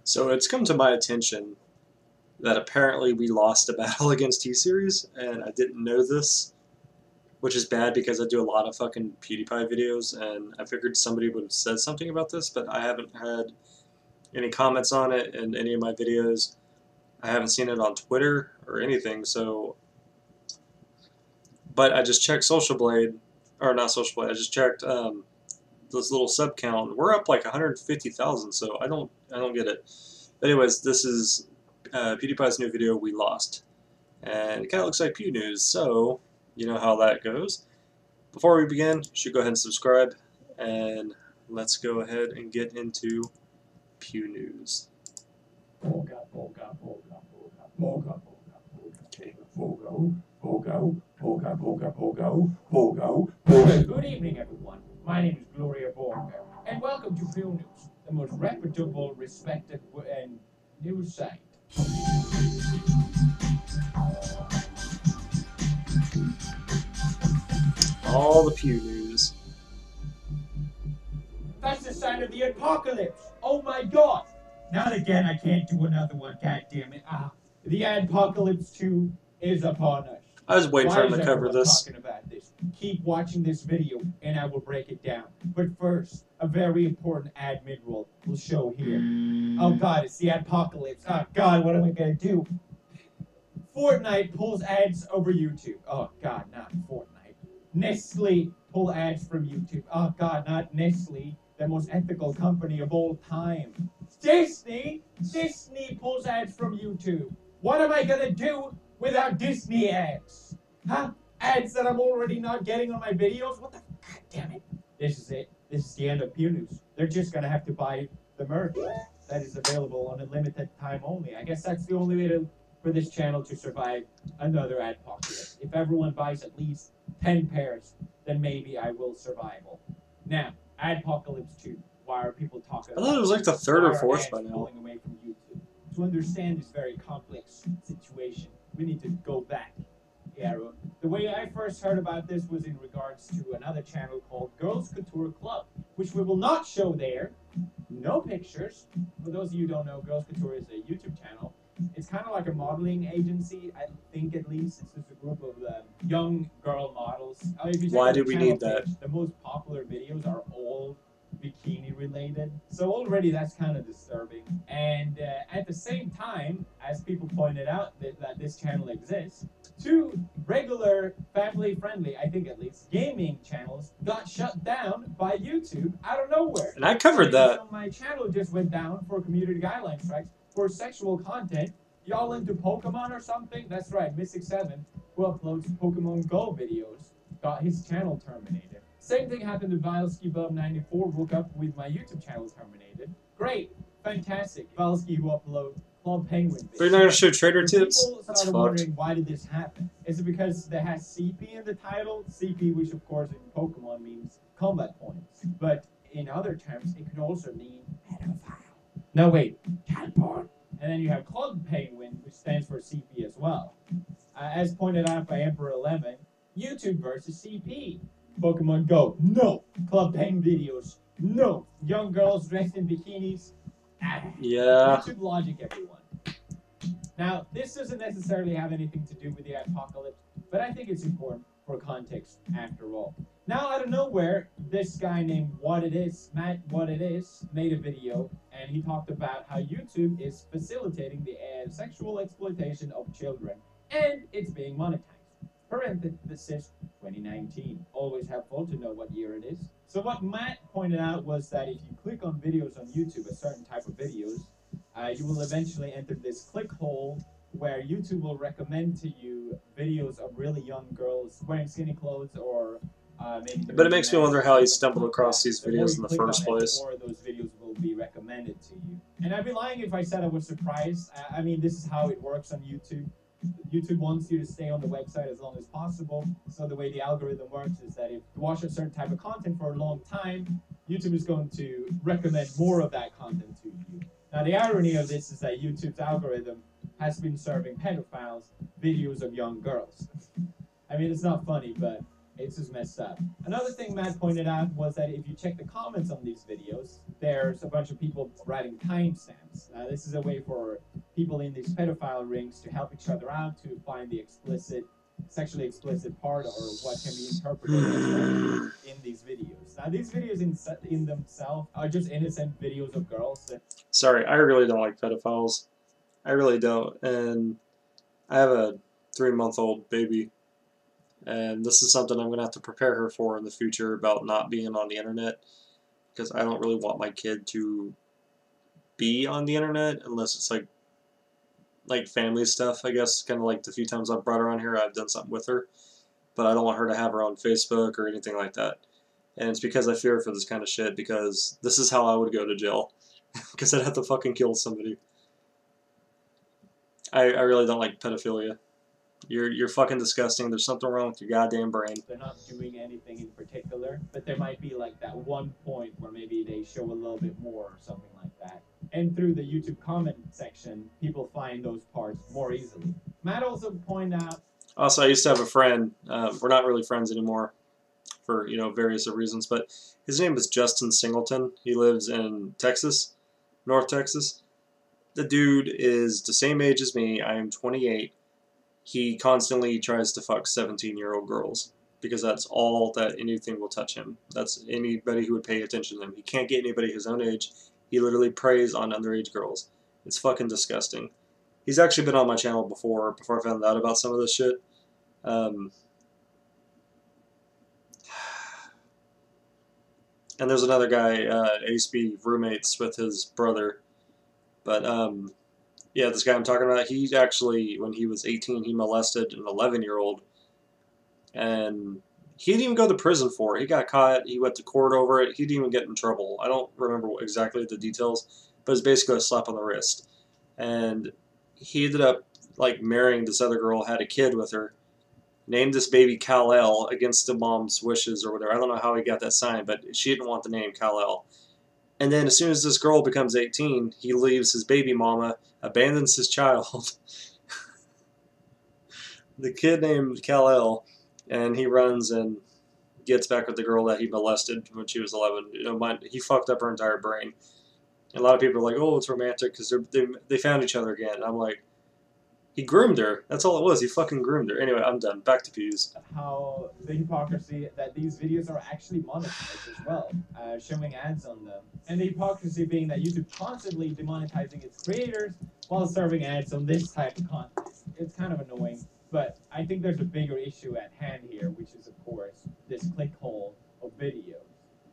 So it's come to my attention that apparently we lost a battle against T-Series, and I didn't know this, which is bad because I do a lot of fucking Pewdiepie videos, and I figured somebody would have said something about this, but I haven't had any comments on it in any of my videos. I haven't seen it on Twitter or anything, so... But I just checked Social Blade, or not Social Blade, I just checked this little sub count. We're up like 150,000, so I don't get it. But anyways, this is PewDiePie's new video, We Lost. And it kind of looks like Pew News, so you know how that goes. Before we begin, you should go ahead and subscribe, and let's go ahead and get into Pew News. Okay. Good evening, everyone. My name is Gloria Borger, and welcome to Pew News, the most reputable, respected, and news site. All the Pew News. That's the sign of the apocalypse. Oh my God! Not again. I can't do another one. God damn it! The apocalypse 2 is upon us. I was waiting for him to cover this. Talking about this? Keep watching this video, and I will break it down. But first, a very important ad mid-roll will show here. Oh God, it's the apocalypse. Oh God, what am I gonna do? Fortnite pulls ads over YouTube. Oh God, not Fortnite. Nestle pull ads from YouTube. Oh God, not Nestle, the most ethical company of all time. Disney pulls ads from YouTube. What am I gonna do without Disney ads? Huh? Ads that I'm already not getting on my videos? What the? God damn it. This is it. This is the end of Pew News. They're just gonna have to buy the merch that is available on a limited time only. I guess that's the only way for this channel to survive another adpocalypse. If everyone buys at least 10 pairs, then maybe I will survive. Now, Adpocalypse 2. Why are people talking about it? I thought it was like the third or fourth by now. Pulling away from YouTube. To understand this very complex situation, we need to go back. The way I first heard about this was in regards to another channel called Girls Couture Club, which we will not show there. No pictures. For those of you who don't know, Girls Couture is a YouTube channel. It's kind of like a modeling agency, I think at least. It's just a group of young girl models. Why do we need that? The most popular videos are all bikini related. So already that's kind of disturbing. And at the same time, as people pointed out that this channel exists, two regular family-friendly, I think at least, gaming channels got shut down by YouTube out of nowhere. And I covered that. So my channel just went down for community guideline strikes for sexual content. Y'all into Pokemon or something? That's right, Mystic7, who uploads Pokemon Go videos, got his channel terminated. Same thing happened to VileskyBub94, woke up with my YouTube channel terminated. Great, fantastic. Vilesky, who upload Club Penguin videos. But you're not going to show trader tips? That's fucked. Wondering, why did this happen? Is it because there has CP in the title? CP, which of course in Pokemon means combat points. But in other terms, it could also mean pedophile. No, wait, cat porn. And then you have Club Penguin, which stands for CP as well. As pointed out by Emperor11, YouTube versus CP. Pokemon Go, no. Club Penguin videos, no. Young girls dressed in bikinis, yeah. YouTube logic, everyone. Now, this doesn't necessarily have anything to do with the apocalypse, but I think it's important for context after all. Now, out of nowhere, this guy named Matt What It Is, made a video, and he talked about how YouTube is facilitating the sexual exploitation of children, and it's being monetized. Parenthesis 2019. Always helpful to know what year it is. So what Matt pointed out was that if you click on videos on YouTube, a certain type of videos, you will eventually enter this click hole where YouTube will recommend to you videos of really young girls wearing skinny clothes or maybe... But it makes me wonder how he stumbled across these videos in the first place. More of those videos will be recommended to you. And I'd be lying if I said I was surprised. I mean, this is how it works on YouTube. YouTube wants you to stay on the website as long as possible. So the way the algorithm works is that if you watch a certain type of content for a long time, YouTube is going to recommend more of that content to you. Now, the irony of this is that YouTube's algorithm has been serving pedophiles videos of young girls. I mean, it's not funny, but It's just messed up. Another thing Matt pointed out was that if you check the comments on these videos, there's a bunch of people writing timestamps. This is a way for people in these pedophile rings to help each other out to find the sexually explicit part or what can be interpreted as well in these videos. Now, these videos in themselves are just innocent videos of girls. Sorry, I really don't like pedophiles. I really don't. And I have a 3-month-old baby. And this is something I'm going to have to prepare her for in the future about not being on the internet. Because I don't really want my kid to be on the internet unless it's like family stuff, I guess. Kind of like the few times I've brought her on here, I've done something with her. But I don't want her to have her on Facebook or anything like that. And it's because I fear for this kind of shit, because this is how I would go to jail. Because I'd have to fucking kill somebody. I really don't like pedophilia. You're fucking disgusting. There's something wrong with your goddamn brain. They're not doing anything in particular, but there might be like that one point where maybe they show a little bit more or something like that. And through the YouTube comment section, people find those parts more easily. Matt also pointed out. Also, I used to have a friend. We're not really friends anymore, for various reasons. But his name is Justin Singleton. He lives in Texas, North Texas. The dude is the same age as me. I am 28. He constantly tries to fuck 17-year-old girls because that's all that anything will touch him. That's anybody who would pay attention to him. He can't get anybody his own age. He literally preys on underage girls. It's fucking disgusting. He's actually been on my channel before I found out about some of this shit. And there's another guy, I used to be roommates with his brother. But, yeah, this guy I'm talking about, he actually, when he was 18, he molested an 11-year-old. And he didn't even go to prison for it. He got caught. He went to court over it. He didn't even get in trouble. I don't remember exactly the details, but it's basically a slap on the wrist. And he ended up, marrying this other girl, had a kid with her, named this baby Kal-El against the mom's wishes or whatever. I don't know how he got that sign, but she didn't want the name Kal-El. And then as soon as this girl becomes 18, he leaves his baby mama, abandons his child, the kid named Kal-El, and he runs and gets back with the girl that he molested when she was 11. He fucked up her entire brain. And a lot of people are like, oh, it's romantic because they found each other again. And I'm like, he groomed her. That's all it was. He fucking groomed her. Anyway, I'm done. Back to Pews. How the hypocrisy that these videos are actually monetized as well, showing ads on them. And the hypocrisy being that YouTube constantly demonetizing its creators while serving ads on this type of content. It's kind of annoying, but I think there's a bigger issue at hand here, which is, of course, this click hole of videos.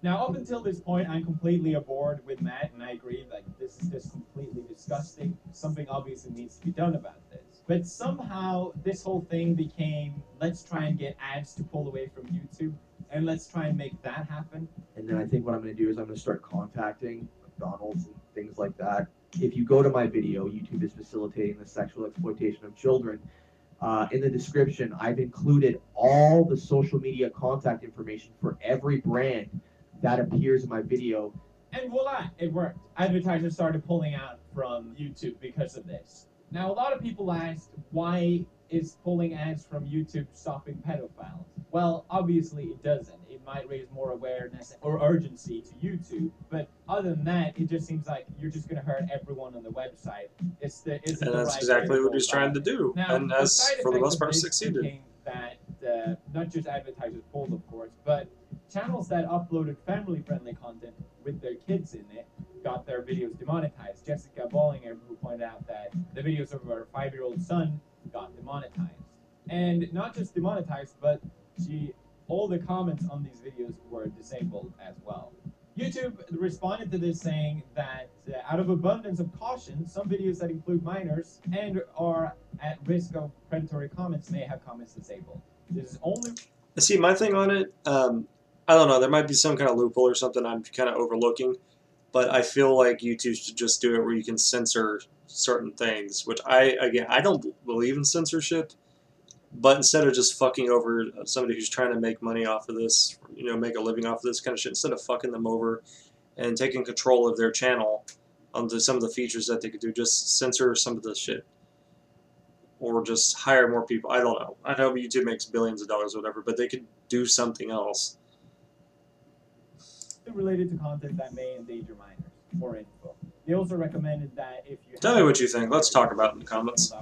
Now, up until this point, I'm completely aboard with Matt, and I agree, this is just completely disgusting. Something obviously needs to be done about this. But somehow, this whole thing became, let's try and get ads to pull away from YouTube, and let's try and make that happen. And then I think what I'm going to do is I'm going to start contacting McDonald's and things like that. If you go to my video, YouTube is facilitating the sexual exploitation of children. In the description, I've included all the social media contact information for every brand that appears in my video. And voila, it worked. Advertisers started pulling out from YouTube because of this. Now, a lot of people asked, why is pulling ads from YouTube stopping pedophiles? Well, obviously it doesn't. It might raise more awareness or urgency to YouTube, but other than that, it just seems like you're just going to hurt everyone on the website. And that's exactly what he's trying to do, now, and has, for the most part, this succeeded. became that not just advertisers pulled, of course, but channels that uploaded family-friendly content with their kids in it got their videos demonetized. Jessica Bollinger, who pointed out that the videos of her 5-year-old son got demonetized. And not just demonetized, but all the comments on these videos were disabled as well. YouTube responded to this saying that out of abundance of caution, some videos that include minors and are at risk of predatory comments may have comments disabled. This is only... See, my thing on it, I don't know, there might be some kind of loophole or something I'm kind of overlooking, but I feel like YouTube should just do it where you can censor certain things, which I don't believe in censorship, but instead of just fucking over somebody who's trying to make money off of this, make a living off of this kind of shit, instead of fucking them over and taking control of their channel onto some of the features that they could do, just censor some of the shit. Or just hire more people. I don't know. I know YouTube makes billions of dollars or whatever, but they could do something else. Related to content that may endanger minors. More info. They also recommended that if you Tell me what you think. Let's talk about it in the comments.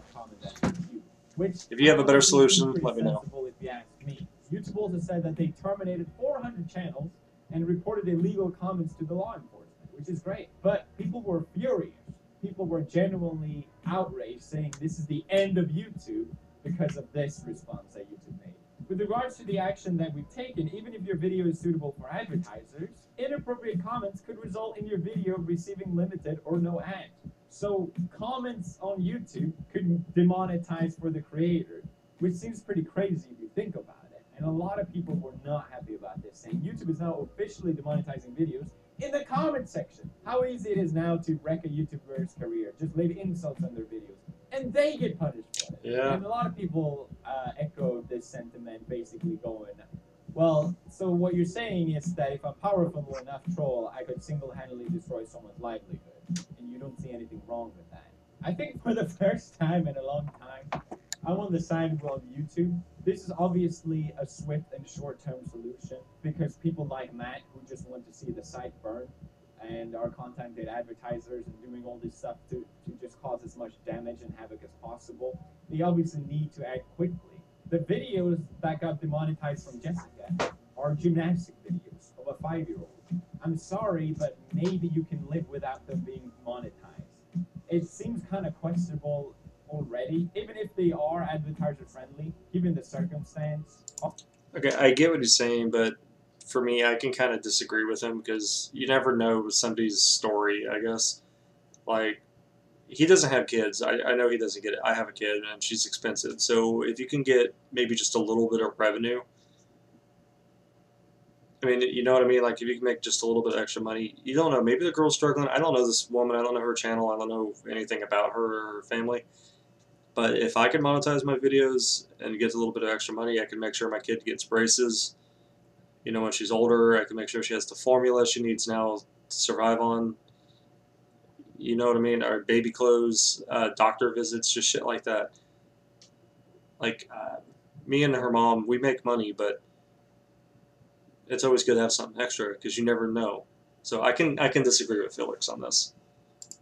If you have a better solution, let me know. If you ask me. YouTube also said that they terminated 400 channels and reported illegal comments to the law enforcement, which is great. But people were furious. People were genuinely outraged, saying this is the end of YouTube because of this response that YouTube made. With regards to the action that we've taken, even if your video is suitable for advertisers, inappropriate comments could result in your video receiving limited or no ads. So comments on YouTube could demonetize for the creator, which seems pretty crazy if you think about it. And a lot of people were not happy about this, saying YouTube is now officially demonetizing videos in the comment section. How easy it is now to wreck a YouTuber's career. Just leave insults on their videos. And they get punished for it. Yeah. And a lot of people echoed this sentiment, basically going, well, so what you're saying is that if I'm powerful enough troll, I could single-handedly destroy someone's livelihood. And you don't see anything wrong with that. I think for the first time in a long time, I'm on the side of YouTube. This is obviously a swift and short-term solution because people like Matt who just want to see the site burn and are contacting advertisers and doing all this stuff to just cause as much damage and havoc as possible. They obviously need to act quickly. The videos that got demonetized from Jessica are gymnastic videos of a 5-year-old. I'm sorry, but maybe you can live without them being monetized. It seems kind of questionable already, even if they are advertiser friendly, given the circumstance. Okay, I get what he's saying, but for me, I can kind of disagree with him because you never know somebody's story, I guess. Like, he doesn't have kids. I know he doesn't get it. I have a kid, and she's expensive. So if you can get maybe just a little bit of revenue, I mean, you know what I mean? Like, if you can make just a little bit of extra money, you don't know. Maybe the girl's struggling. I don't know this woman. I don't know her channel. I don't know anything about her or her family. But if I can monetize my videos and get a little bit of extra money, I can make sure my kid gets braces. You know, when she's older, I can make sure she has the formula she needs now to survive on. You know what I mean? Or baby clothes, doctor visits, just shit like that. Like, me and her mom, we make money, but it's always good to have something extra because you never know. So I can disagree with Felix on this.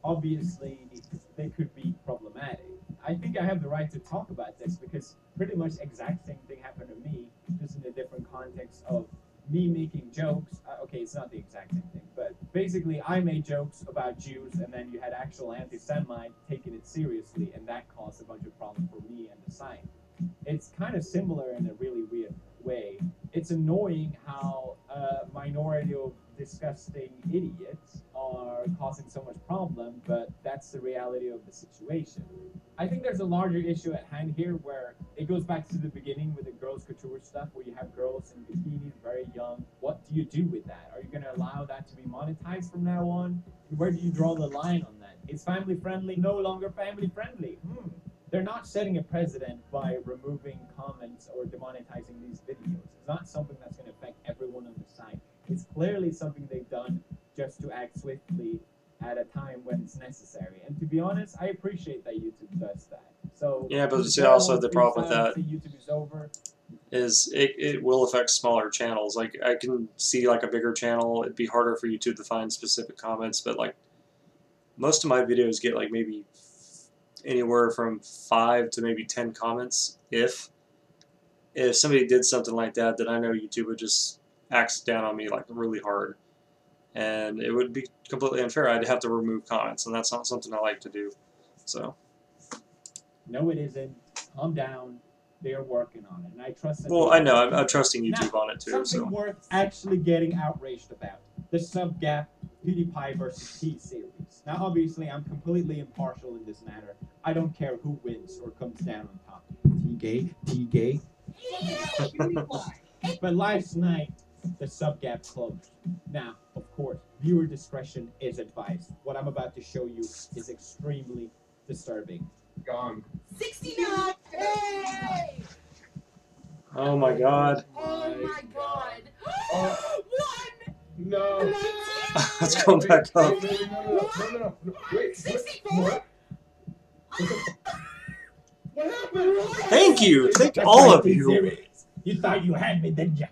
Obviously, they could be problematic. I think I have the right to talk about this because pretty much exact same thing happened to me, just in a different context of me making jokes. Okay, it's not the exact same thing, but basically I made jokes about Jews, and then you had actual anti-Semite taking it seriously, and that caused a bunch of problems for me and the site. It's kind of similar in a really weird way. It's annoying how a minority of disgusting idiots are causing so much problem, but that's the reality of the situation. I think there's a larger issue at hand here where it goes back to the beginning with the girls' couture stuff, where you have girls in bikinis, very young. What do you do with that? Are you going to allow that to be monetized from now on? Where do you draw the line on that? Is family friendly no longer family friendly? They're not setting a precedent by removing comments or demonetizing these videos. It's not something that's going to affect everyone on the site. It's clearly something they've done just to act swiftly at a time when it's necessary. And to be honest, I appreciate that YouTube does that. So yeah, but see, also the problem with that YouTube is over. Is it will affect smaller channels. Like, I can see like a bigger channel, it'd be harder for YouTube to find specific comments, but like most of my videos get like maybe anywhere from 5 to maybe 10 comments. If somebody did something like that, then I know YouTube would just axe down on me like really hard, and it would be completely unfair. I'd have to remove comments, and that's not something I like to do. So no, it isn't. Calm down. They are working on it, and I trust them. Well, I know. I'm trusting YouTube on it too. Something So worth actually getting outraged about: the sub-gap Pewdiepie versus Tseries. Now, obviously, I'm completely impartial in this matter. I don't care who wins or comes down on top. T-gay, T-gay. But last night, the sub-gap closed. Now, of course, viewer discretion is advised. What I'm about to show you is extremely disturbing. Gone. 69! Hey! oh my god. Oh my god! One! No. Let's go back up. No. Wait. 64! What happened? Thank you. Thank all of you. Tseries. You thought you had me, didn't you?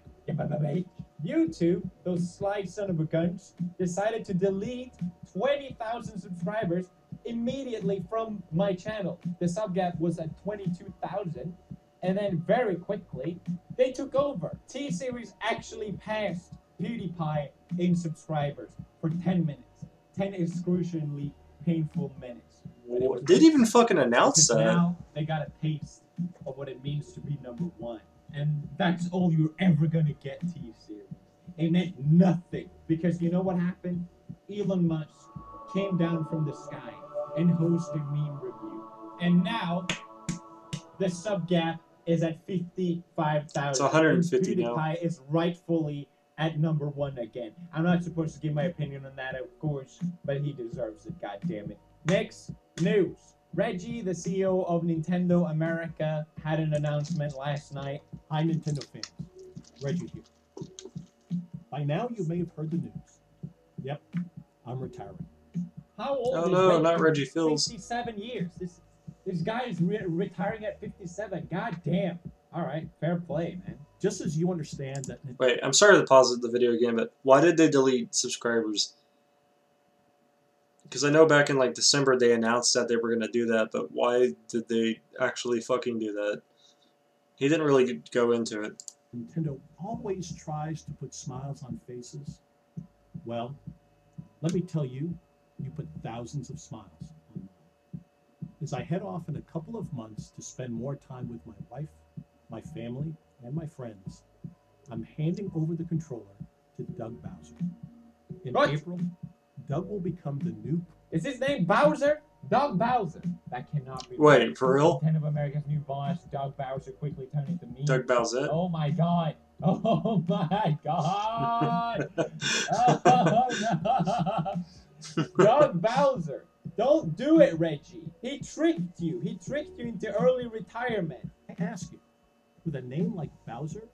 YouTube, those sly son of a guns, decided to delete 20,000 subscribers immediately from my channel. The sub gap was at 22,000, and then very quickly they took over. T-Series actually passed PewDiePie in subscribers for 10 minutes. 10 excruciatingly painful minutes. Didn't even fucking announce Because that. now they got a taste of what it means to be number one. And that's all you're ever gonna get, T-Series. It meant nothing. Because you know what happened? Elon Musk came down from the sky and hosted Meme Review. And now, the sub gap is at 55,000. It's 150 now. PewDiePie is rightfully at number one again. I'm not supposed to give my opinion on that, of course, but he deserves it, goddammit. Next news. Reggie, the CEO of Nintendo America, had an announcement last night. Hi, Nintendo fans. Reggie here. By now, you may have heard the news. Yep, I'm retiring. How old Oh is no, Reggie? not Reggie Fils. 57 years. This guy is retiring at 57. God damn. All right, fair play, man. Just as you understand that... Wait, I'm sorry to pause the video again, but why did they delete subscribers? Because I know back in like December they announced that they were going to do that, but why did they actually fucking do that? He didn't really go into it. Nintendo always tries to put smiles on faces. Well, let me tell you, you put thousands of smiles on mine. As I head off in a couple of months to spend more time with my wife, my family, and my friends, I'm handing over the controller to Doug Bowser. In What? April, Doug will become the new... Is his name Bowser? Doug Bowser. That cannot be. Wait, right. for real? Nintendo of America's new boss, Doug Bowser, quickly turning to me. Doug Bowsett? Oh my god. Oh my god. Oh no. Doug Bowser. Don't do it, Reggie. He tricked you. He tricked you into early retirement. I ask you, with a name like Bowser,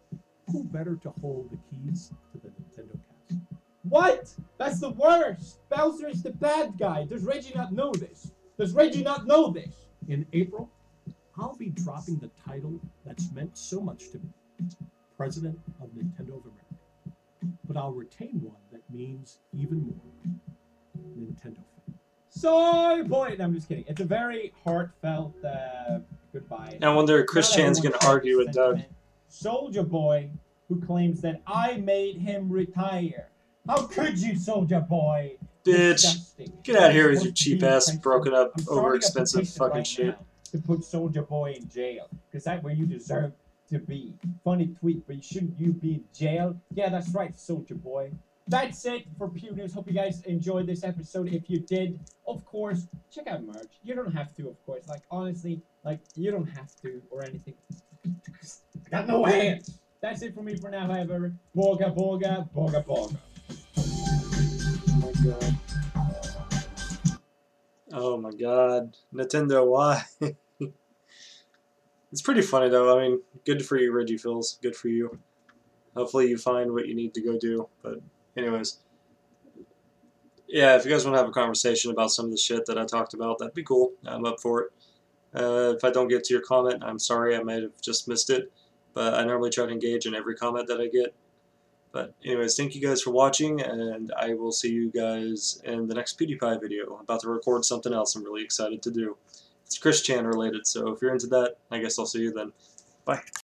who better to hold the keys to the Nintendo Cast? What? That's the worst. Bowser is the bad guy. Does Reggie not know this? Does Reggie not know this? In April, I'll be dropping the title that's meant so much to me, President of Nintendo of America. But I'll retain one that means even more, Nintendo fan. Soy boy. No, I'm just kidding. It's a very heartfelt goodbye. I wonder if Chris Not Chan's everyone going to argue with shares Doug. sentiment. Soldier Boy, who claims that I made him retire. How could you, Soldier Boy? Bitch. Disgusting. Get out of here with Supposed your to cheap be ass, Princeton. broken up, I'm starting a over-expensive petition fucking right shit. now to put Soldier Boy in jail, because that's where you deserve to be. Funny tweet, but shouldn't you be in jail? Yeah, that's right, Soldier Boy. That's it for Pew News. Hope you guys enjoyed this episode. If you did, of course, check out merch. You don't have to, of course. Like, honestly, like, you don't have to or anything. I got no hands. That's it for me for now, however. Boga, boga, boga, boga. Oh my god. Oh my god. Nintendo, why? It's pretty funny though. I mean, good for you, Reggie Fils. Good for you. Hopefully you find what you need to go do. But anyways. Yeah, if you guys want to have a conversation about some of the shit that I talked about, that'd be cool. I'm up for it. If I don't get to your comment, I'm sorry. I might have just missed it. But I normally try to engage in every comment that I get. But anyways, thank you guys for watching, and I will see you guys in the next PewDiePie video. I'm about to record something else I'm really excited to do. It's Chris Chan related, so if you're into that, I guess I'll see you then. Bye.